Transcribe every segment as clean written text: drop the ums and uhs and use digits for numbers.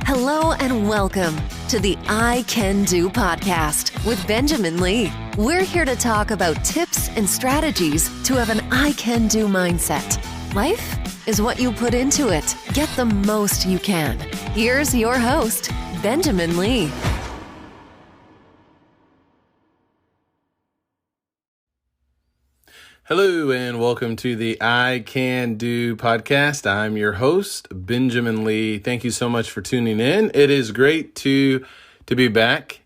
Hello and welcome to the I Can Do podcast with Benjamin Lee. We're here to talk about tips and strategies to have an I Can Do mindset. Life is what you put into it. Get the most you can. Here's your host, Benjamin Lee. Hello and welcome to the I Can Do podcast. I'm your host, Benjamin Lee. Thank you so much for tuning in. It is great to be back.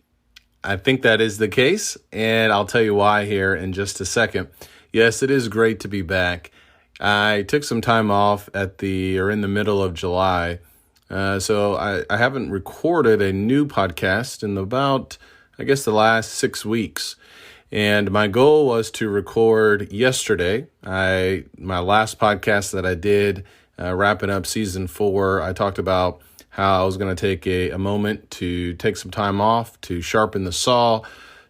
I think that is the case, and I'll tell you why here in just a second. Yes, it is great to be back. I took some time off in the middle of July, so I haven't recorded a new podcast in about, the last 6 weeks. And my goal was to record yesterday. My last podcast that I did, wrapping up season 4, I talked about how I was going to take a moment to take some time off, to sharpen the saw,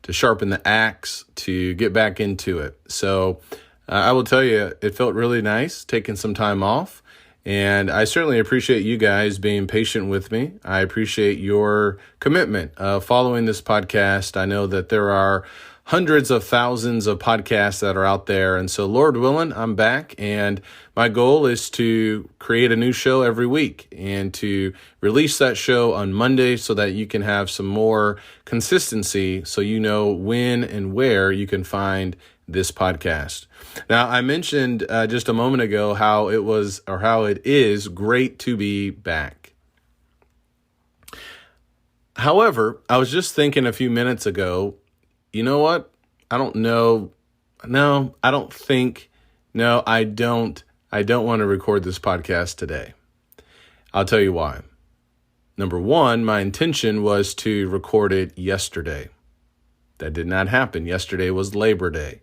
to sharpen the axe, to get back into it. So I will tell you, it felt really nice taking some time off. And I certainly appreciate you guys being patient with me. I appreciate your commitment of following this podcast. I know that there are hundreds of thousands of podcasts that are out there. And so Lord willing, I'm back. And my goal is to create a new show every week and to release that show on Monday so that you can have some more consistency so you know when and where you can find this podcast. Now, I mentioned just a moment ago how it is great to be back. However, I was just thinking a few minutes ago, you know what? I don't know. No, I don't want to record this podcast today. I'll tell you why. Number one, my intention was to record it yesterday. That did not happen. Yesterday was Labor Day.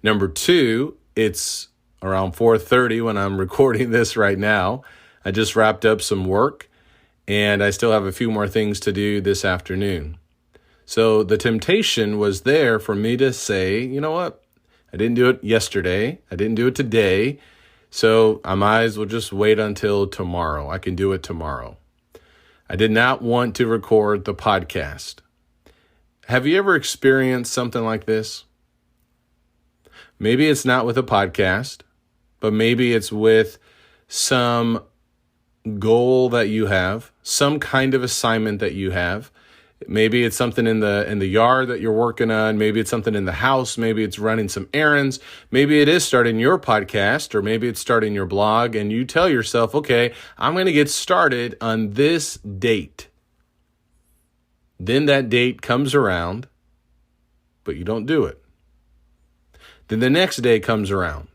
Number two, it's around 4:30 when I'm recording this right now. I just wrapped up some work and I still have a few more things to do this afternoon. So the temptation was there for me to say, you know what? I didn't do it yesterday. I didn't do it today. So I might as well just wait until tomorrow. I can do it tomorrow. I did not want to record the podcast. Have you ever experienced something like this? Maybe it's not with a podcast, but maybe it's with some goal that you have, some kind of assignment that you have. Maybe it's something in the yard that you're working on. Maybe it's something in the house. Maybe it's running some errands. Maybe it is starting your podcast, or maybe it's starting your blog, and you tell yourself, okay, I'm going to get started on this date. Then that date comes around, but you don't do it. Then the next day comes around.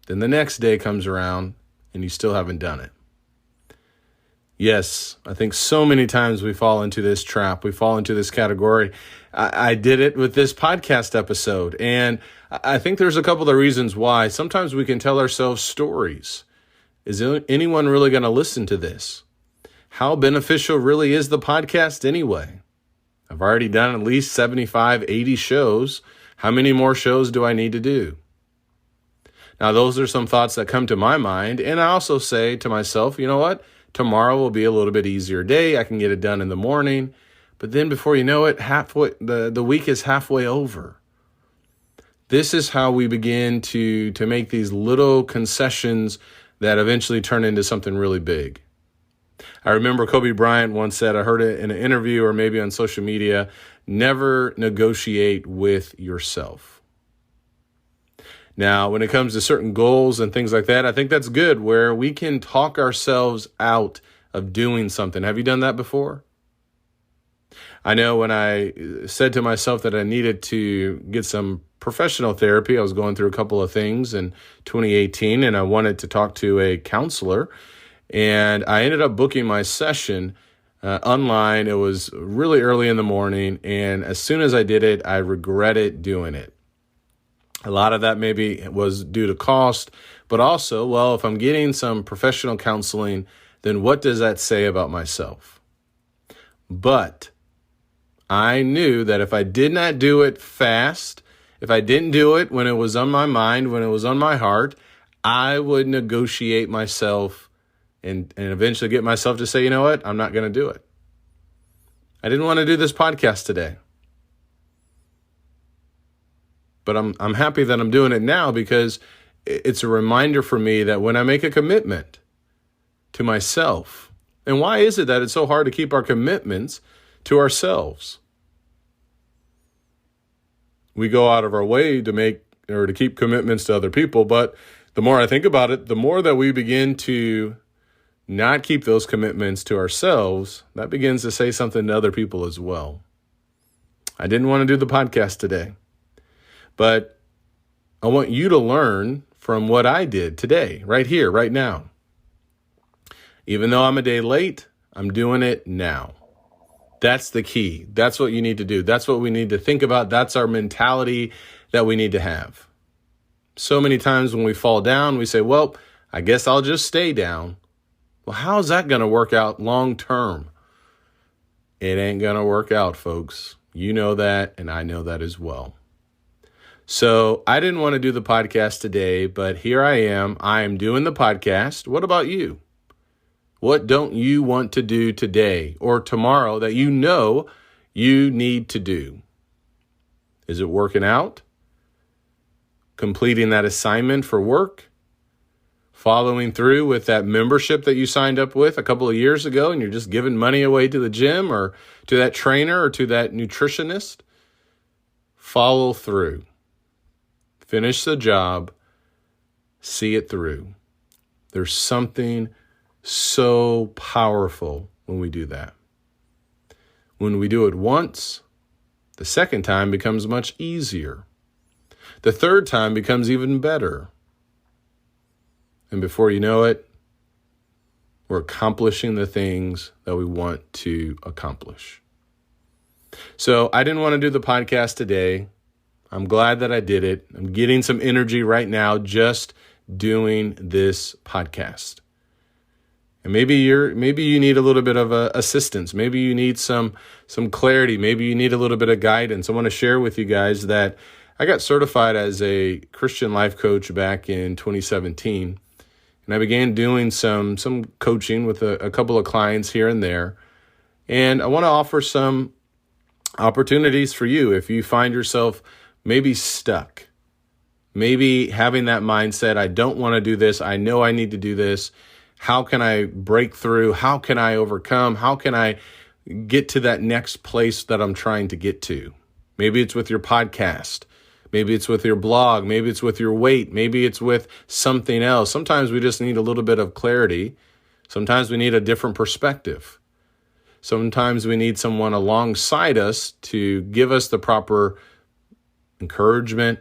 Then the next day comes around, and you still haven't done it. Yes, I think so many times we fall into this trap. We fall into this category. I did it with this podcast episode, and I think there's a couple of reasons why. Sometimes we can tell ourselves stories. Is anyone really going to listen to this? How beneficial really is the podcast anyway? I've already done at least 75, 80 shows. How many more shows do I need to do? Now, those are some thoughts that come to my mind, and I also say to myself, you know what? Tomorrow will be a little bit easier day. I can get it done in the morning. But then before you know it, the week is halfway over. This is how we begin to make these little concessions that eventually turn into something really big. I remember Kobe Bryant once said, I heard it in an interview or maybe on social media, never negotiate with yourself. Now, when it comes to certain goals and things like that, I think that's good where we can talk ourselves out of doing something. Have you done that before? I know when I said to myself that I needed to get some professional therapy, I was going through a couple of things in 2018 and I wanted to talk to a counselor, and I ended up booking my session online. It was really early in the morning, and as soon as I did it, I regretted doing it. A lot of that maybe was due to cost, but also, well, if I'm getting some professional counseling, then what does that say about myself? But I knew that if I did not do it fast, if I didn't do it when it was on my mind, when it was on my heart, I would negotiate myself and eventually get myself to say, you know what, I'm not going to do it. I didn't want to do this podcast today. But I'm happy that I'm doing it now because it's a reminder for me that when I make a commitment to myself, and why is it that it's so hard to keep our commitments to ourselves? We go out of our way to make or to keep commitments to other people, but the more I think about it, the more that we begin to not keep those commitments to ourselves, that begins to say something to other people as well. I didn't want to do the podcast today, but I want you to learn from what I did today, right here, right now. Even though I'm a day late, I'm doing it now. That's the key. That's what you need to do. That's what we need to think about. That's our mentality that we need to have. So many times when we fall down, we say, well, I guess I'll just stay down. Well, how's that going to work out long term? It ain't going to work out, folks. You know that, and I know that as well. So I didn't want to do the podcast today, but here I am. I am doing the podcast. What about you? What don't you want to do today or tomorrow that you know you need to do? Is it working out? Completing that assignment for work? Following through with that membership that you signed up with a couple of years ago and you're just giving money away to the gym or to that trainer or to that nutritionist? Follow through. Finish the job. See it through. There's something so powerful when we do that. When we do it once, the second time becomes much easier. The third time becomes even better. And before you know it, we're accomplishing the things that we want to accomplish. So I didn't want to do the podcast today. I'm glad that I did it. I'm getting some energy right now just doing this podcast. And maybe you need a little bit of assistance. Maybe you need some clarity. Maybe you need a little bit of guidance. I want to share with you guys that I got certified as a Christian life coach back in 2017. And I began doing some coaching with a couple of clients here and there. And I want to offer some opportunities for you if you find yourself maybe stuck. Maybe having that mindset, I don't want to do this. I know I need to do this. How can I break through? How can I overcome? How can I get to that next place that I'm trying to get to? Maybe it's with your podcast. Maybe it's with your blog. Maybe it's with your weight. Maybe it's with something else. Sometimes we just need a little bit of clarity. Sometimes we need a different perspective. Sometimes we need someone alongside us to give us the proper encouragement,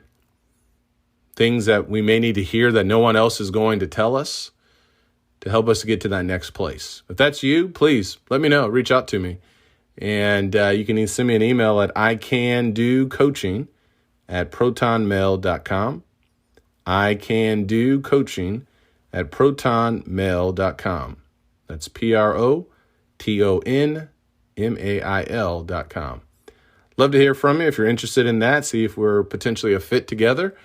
things that we may need to hear that no one else is going to tell us to help us to get to that next place. If that's you, please let me know. Reach out to me. And you can send me an email at icandocoaching@protonmail.com. icandocoaching@protonmail.com. That's PROTONMAIL.com. Love to hear from you if you're interested in that. See if we're potentially a fit together.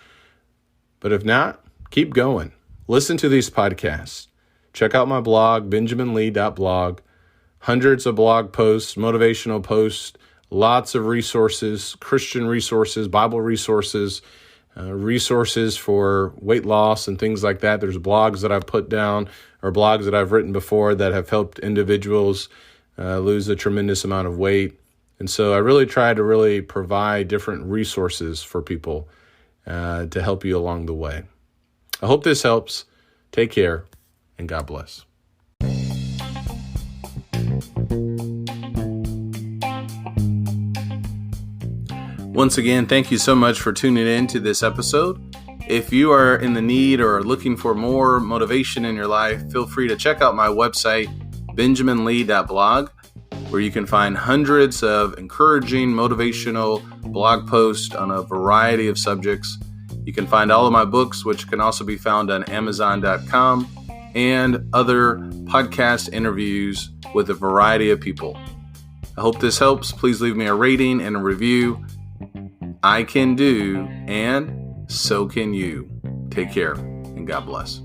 But if not, keep going. Listen to these podcasts. Check out my blog, benjaminlee.blog. Hundreds of blog posts, motivational posts, lots of resources, Christian resources, Bible resources, resources for weight loss and things like that. There's blogs that I've put down or blogs that I've written before that have helped individuals lose a tremendous amount of weight. And so I really try to really provide different resources for people to help you along the way. I hope this helps. Take care, and God bless. Once again, thank you so much for tuning in to this episode. If you are in the need or looking for more motivation in your life, feel free to check out my website, benjaminlee.blog, where you can find hundreds of encouraging, motivational blog posts on a variety of subjects. You can find all of my books, which can also be found on Amazon.com, and other podcast interviews with a variety of people. I hope this helps. Please leave me a rating and a review. I can do, and so can you. Take care, and God bless.